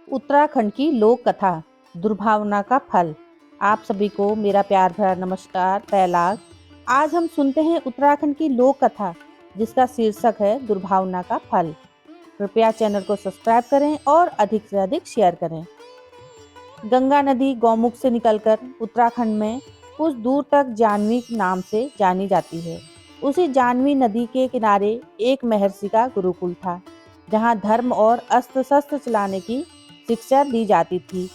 उत्तराखंड की लोक कथा दुर्भावना का फल। आप सभी को मेरा प्यार भरा नमस्कार पैलाग। आज हम सुनते हैं उत्तराखंड की लोक कथा जिसका शीर्षक है दुर्भावना का फल। कृपया चैनल को सब्सक्राइब करें और अधिक से अधिक शेयर करें। गंगा नदी गौमुख से निकलकर उत्तराखंड में कुछ दूर तक जाह्नवी नाम से जानी जाती है। उसी जाह्नवी नदी के किनारे एक महर्षि का गुरुकुल था, जहाँ धर्म और अस्त्र शस्त्र चलाने की शिक्षा दी जाती थी।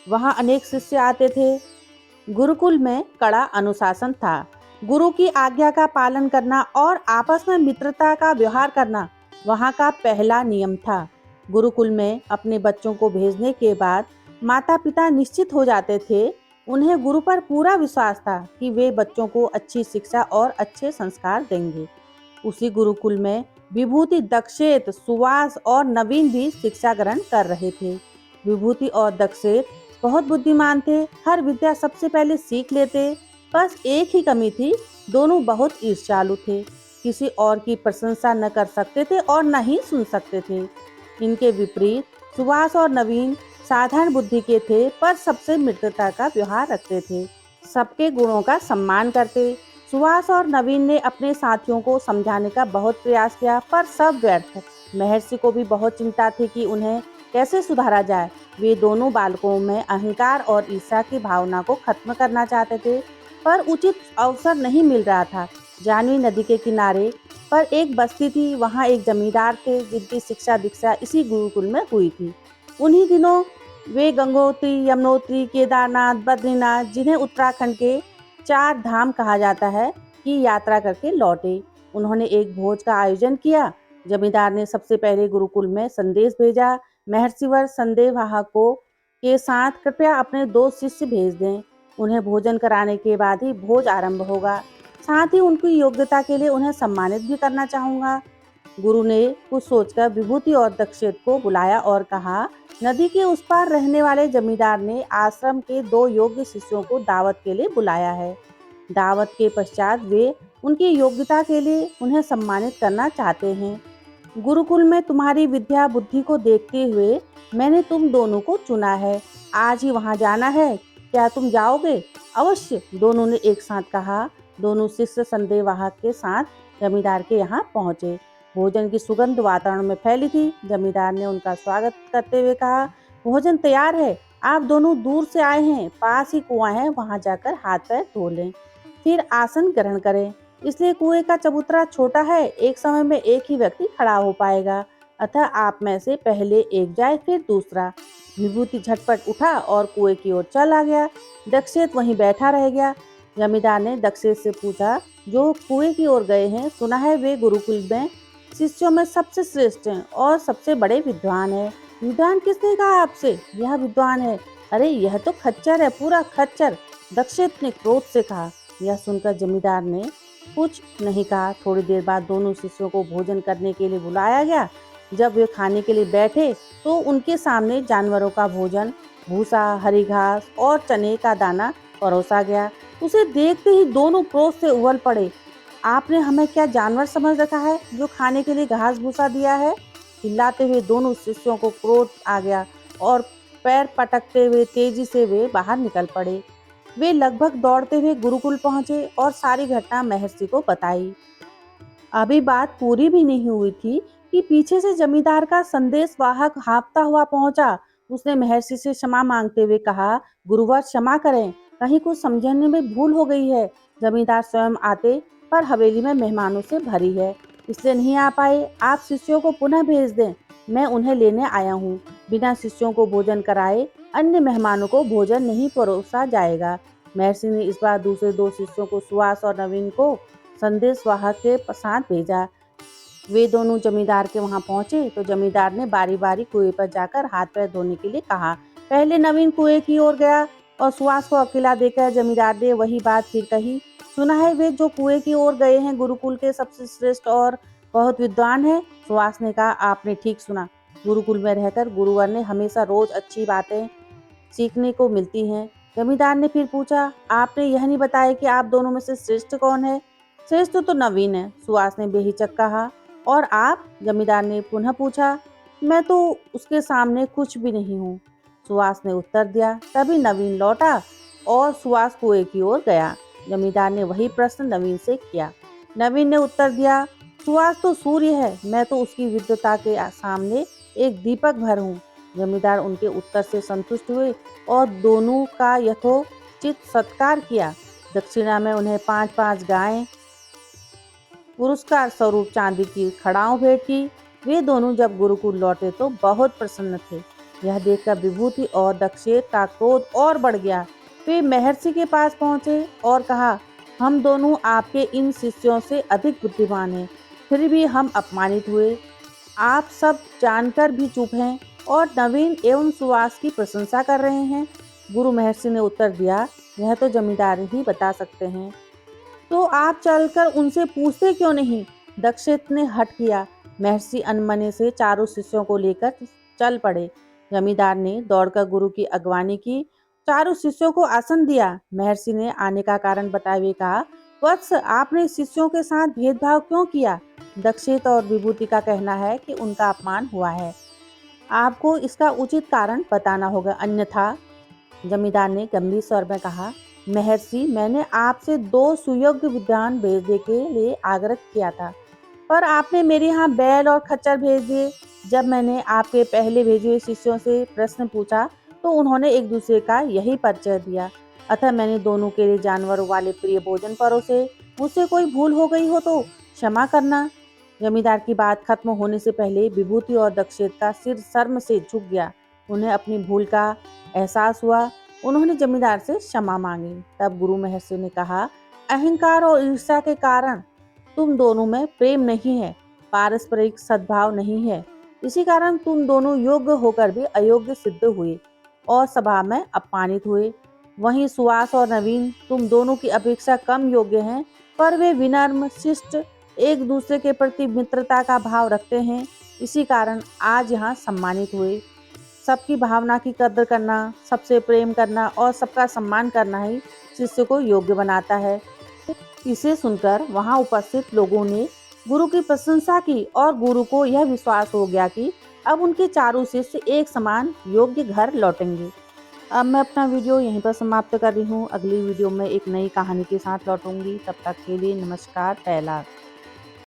वहाँ अनेक शिष्य आते थे। गुरुकुल में कड़ा अनुशासन था। गुरु की आज्ञा का पालन करना और आपस में मित्रता का व्यवहार करना वहाँ का पहला नियम था। गुरुकुल में अपने बच्चों को भेजने के बाद माता पिता निश्चित हो जाते थे। उन्हें गुरु पर पूरा विश्वास था कि वे बच्चों को अच्छी शिक्षा और अच्छे संस्कार देंगे। उसी गुरुकुल में विभूति, दक्षेत, सुवास और नवीन भी शिक्षा ग्रहण कर रहे थे। विभूति और दक्षेत बहुत बुद्धिमान थे, हर विद्या सबसे पहले सीख लेते। बस एक ही कमी थी, दोनों बहुत ईर्ष्यालु थे। किसी और की प्रशंसा न कर सकते थे और न ही सुन सकते थे। इनके विपरीत सुवास और नवीन साधारण बुद्धि के थे, पर सबसे मित्रता का व्यवहार रखते थे, सबके गुणों का सम्मान करते। सुहास और नवीन ने अपने साथियों को समझाने का बहुत प्रयास किया, पर सब व्यर्थ। महर्षि को भी बहुत चिंता थी कि उन्हें कैसे सुधारा जाए। वे दोनों बालकों में अहंकार और ईर्ष्या की भावना को खत्म करना चाहते थे, पर उचित अवसर नहीं मिल रहा था। जाह्नवी नदी के किनारे पर एक बस्ती थी। वहाँ एक जमींदार थे जिनकी शिक्षा दीक्षा इसी गुरुकुल में हुई थी। उन्हीं दिनों वे गंगोत्री, यमुनोत्री, केदारनाथ, बद्रीनाथ, जिन्हें उत्तराखंड के 4 धाम कहा जाता है, की यात्रा करके लौटे। उन्होंने एक भोज का आयोजन किया। जमींदार ने सबसे पहले गुरुकुल में संदेश भेजा, महर्षिवर संदेशवाहकों के साथ कृपया अपने 2 शिष्य भेज दें। उन्हें भोजन कराने के बाद ही भोज आरंभ होगा। साथ ही उनकी योग्यता के लिए उन्हें सम्मानित भी करना चाहूंगा। गुरु ने कुछ सोचकर विभूति और दक्षेत को बुलाया और कहा, नदी के उस पार रहने वाले जमींदार ने आश्रम के 2 योग्य शिष्यों को दावत के लिए बुलाया है। दावत के पश्चात वे उनकी योग्यता के लिए उन्हें सम्मानित करना चाहते हैं। गुरुकुल में तुम्हारी विद्या बुद्धि को देखते हुए मैंने तुम दोनों को चुना है। आज ही वहां जाना है, क्या तुम जाओगे? अवश्य, दोनों ने एक साथ कहा। दोनों शिष्य संदेशवाहक के साथ जमींदार के यहाँ पहुंचे। भोजन की सुगंध वातावरण में फैली थी। जमींदार ने उनका स्वागत करते हुए कहा, भोजन तैयार है। आप दोनों दूर से आए हैं, पास ही कुआं है, वहां जाकर हाथ पैर धो लें, फिर आसन ग्रहण करें। इसलिए कुएं का चबूतरा छोटा है, एक समय में एक ही व्यक्ति खड़ा हो पाएगा, अतः आप में से पहले एक जाए फिर दूसरा। विभूति झटपट उठा और कुएं की ओर चला गया। दक्षेत वहीं बैठा रह गया। जमींदार ने दक्षेत से पूछा, जो कुएं की ओर गए हैं, सुना है वे गुरुकुल में शिष्यों में सबसे श्रेष्ठ हैं और सबसे बड़े विद्वान है। विद्वान किसने कहा आपसे? यह विद्वान है। अरे यह तो खच्चर है, पूरा खच्चर, दक्षेत ने क्रोध से कहा। यह सुनकर जमींदार ने कुछ नहीं कहा। थोड़ी देर बाद दोनों शिष्यों को भोजन करने के लिए बुलाया गया। जब वे खाने के लिए बैठे तो उनके सामने जानवरों का भोजन, भूसा, हरी घास और चने का दाना परोसा गया। उसे देखते ही दोनों क्रोध से उबल पड़े। आपने हमें क्या जानवर समझ रखा है जो खाने के लिए घास भूसा दिया है? चिल्लाते हुए दोनों शिष्यों को क्रोध आ गया और पैर पटकते हुए तेजी से वे बाहर निकल पड़े। वे लगभग दौड़ते हुए गुरुकुल पहुंचे और सारी घटना महर्षि को बताई। अभी बात पूरी भी नहीं हुई थी कि पीछे से जमींदार का संदेशवाहक हाँफता हुआ पहुंचा। उसने महर्षि से क्षमा मांगते हुए कहा, गुरुवर क्षमा करें, कहीं कुछ समझने में भूल हो गई है। जमींदार स्वयं आते, पर हवेली में मेहमानों से भरी है, इसलिए नहीं आ पाए। आप शिष्यों को पुनः भेज दें, मैं उन्हें लेने आया हूँ। बिना शिष्यों को भोजन कराए अन्य मेहमानों को भोजन नहीं परोसा जाएगा। महर्षि ने इस बार दूसरे 2 शिष्यों को, सुहास और नवीन को, संदेशवाहक के साथ भेजा। वे दोनों जमींदार के वहां पहुंचे तो जमींदार ने बारी बारी कुएं पर जाकर हाथ पैर धोने के लिए कहा। पहले नवीन कुएं की ओर गया और सुहास को अकेला देखकर जमींदार ने वही बात फिर कही। सुना है वे जो कुएं की ओर गए हैं गुरुकुल के सबसे श्रेष्ठ और बहुत विद्वान है। सुहास ने कहा, आपने ठीक सुना। गुरुकुल में रहकर गुरुवर ने हमेशा रोज अच्छी बातें सीखने को मिलती हैं। जमींदार ने फिर पूछा, आपने यह नहीं बताया कि आप दोनों में से श्रेष्ठ कौन है? श्रेष्ठ तो नवीन है, सुहास ने बेहिचक कहा। और आप? जमींदार ने पुनः पूछा। मैं तो उसके सामने कुछ भी नहीं हूँ। सुहास ने उत्तर दिया। तभी नवीन लौटा और सुहास कुएं की ओर गया। जमींदार ने वही प्रश्न नवीन से किया। नवीन ने उत्तर दिया, सुहास तो सूर्य है, मैं तो उसकी विद्वता के सामने एक दीपक भर हूँ। जमींदार उनके उत्तर से संतुष्ट हुए और दोनों का यथोचित सत्कार किया। दक्षिणा में उन्हें 5-5 गायें, पुरस्कार स्वरूप चांदी की खड़ाऊ भेंट की। वे दोनों जब गुरुकुल लौटे तो बहुत प्रसन्न थे। यह देखकर विभूति और दक्षेप का क्रोध और बढ़ गया। वे महर्षि के पास पहुंचे और कहा, हम दोनों आपके इन शिष्यों से अधिक बुद्धिमान हैं, फिर भी हम अपमानित हुए। आप सब जानकर भी चुप हैं और नवीन एवं सुहास की प्रशंसा कर रहे हैं। गुरु महर्षि ने उत्तर दिया, यह तो जमींदार ही बता सकते हैं, तो आप चलकर उनसे पूछते क्यों नहीं? दक्षित ने हठ किया। महर्षि अनमने से चारों शिष्यों को लेकर चल पड़े। जमींदार ने दौड़कर गुरु की अगवानी की। चारों शिष्यों को आसन दिया। महर्षि ने आने का कारण बताए हुए कहा, वत्स, आपने शिष्यों के साथ भेदभाव क्यों किया? दक्षित और विभूति का कहना है कि उनका अपमान हुआ है। आपको इसका उचित कारण बताना होगा, अन्यथा। जमींदार ने गंभीर स्वर में कहा, महर्षि, मैंने आपसे 2 सुयोग्य विद्वान भेजने के लिए आग्रह किया था, पर आपने मेरे यहाँ बैल और खच्चर भेज दिए। जब मैंने आपके पहले भेजे हुए शिष्यों से प्रश्न पूछा तो उन्होंने एक दूसरे का यही परिचय दिया। अतः मैंने दोनों के लिए जानवरों वाले प्रिय भोजन परोसे। मुझसे कोई भूल हो गई हो तो क्षमा करना। जमींदार की बात खत्म होने से पहले विभूति और दक्षित का सिर शर्म से झुक गया। उन्हें अपनी भूल का एहसास हुआ। उन्होंने जमींदार से क्षमा मांगी। तब गुरु महर्षि ने कहा, अहंकार और ईर्ष्या के कारण तुम दोनों में प्रेम नहीं है, पारस्परिक सद्भाव नहीं है। इसी कारण तुम दोनों योग्य होकर भी अयोग्य सिद्ध हुए और सभा में अपमानित हुए। वहीं सुहास और नवीन तुम दोनों की अपेक्षा कम योग्य हैं, पर वे विनम्र, शिष्ट, एक दूसरे के प्रति मित्रता का भाव रखते हैं। इसी कारण आज यहाँ सम्मानित हुए। सबकी भावना की कदर करना, सबसे प्रेम करना और सबका सम्मान करना ही शिष्य को योग्य बनाता है। इसे सुनकर वहां उपस्थित लोगों ने गुरु की प्रशंसा की और गुरु को यह विश्वास हो गया कि अब उनके चारों शिष्य एक समान योग्य घर लौटेंगे। अब मैं अपना वीडियो यहीं पर समाप्त कर रही हूँ। अगली वीडियो में एक नई कहानी के साथ लौटूंगी। तब तक के लिए नमस्कार। पहला।